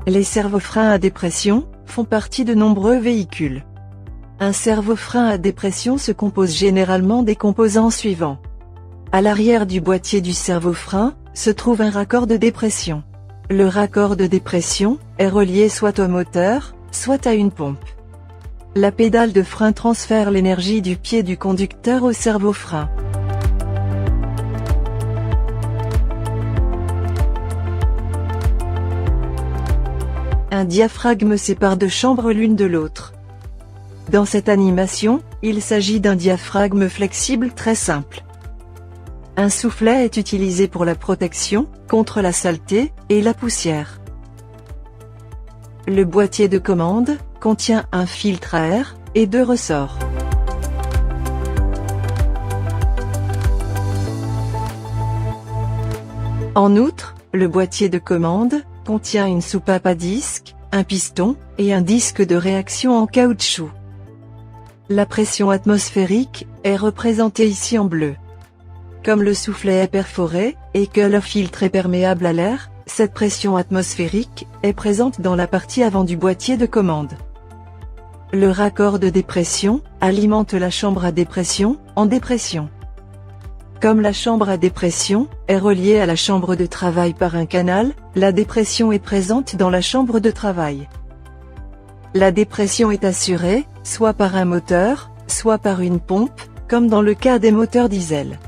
Les servofreins à dépression font partie de nombreux véhicules. Un servofrein à dépression se compose généralement des composants suivants. À l'arrière du boîtier du servofrein se trouve un raccord de dépression. Le raccord de dépression est relié soit au moteur, soit à une pompe. La pédale de frein transfère l'énergie du pied du conducteur au servofrein. Un diaphragme sépare deux chambres l'une de l'autre. Dans cette animation, il s'agit d'un diaphragme flexible très simple. Un soufflet est utilisé pour la protection contre la saleté et la poussière. Le boîtier de commande contient un filtre à air et deux ressorts. En outre, le boîtier de commande contient une soupape à disque, un piston et un disque de réaction en caoutchouc. La pression atmosphérique est représentée ici en bleu. Comme le soufflet est perforé et que le filtre est perméable à l'air, cette pression atmosphérique est présente dans la partie avant du boîtier de commande. Le raccord de dépression alimente la chambre à dépression en dépression. Comme la chambre à dépression est reliée à la chambre de travail par un canal, la dépression est présente dans la chambre de travail. La dépression est assurée, soit par un moteur, soit par une pompe, comme dans le cas des moteurs diesel.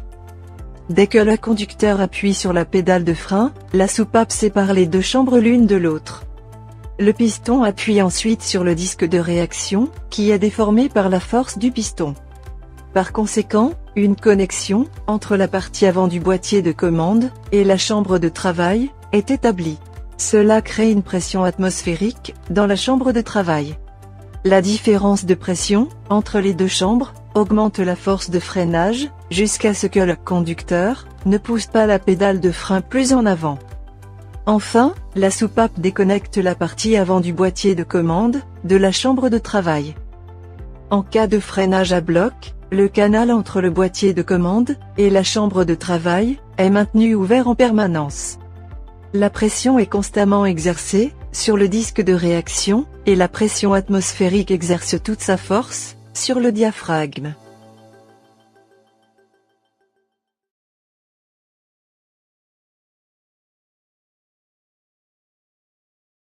Dès que le conducteur appuie sur la pédale de frein, la soupape sépare les deux chambres l'une de l'autre. Le piston appuie ensuite sur le disque de réaction, qui est déformé par la force du piston. Par conséquent, une connexion entre la partie avant du boîtier de commande et la chambre de travail est établie. Cela crée une pression atmosphérique dans la chambre de travail. La différence de pression entre les deux chambres augmente la force de freinage jusqu'à ce que le conducteur ne pousse pas la pédale de frein plus en avant. Enfin, la soupape déconnecte la partie avant du boîtier de commande de la chambre de travail. En cas de freinage à bloc, le canal entre le boîtier de commande et la chambre de travail est maintenu ouvert en permanence. La pression est constamment exercée sur le disque de réaction et la pression atmosphérique exerce toute sa force sur le diaphragme.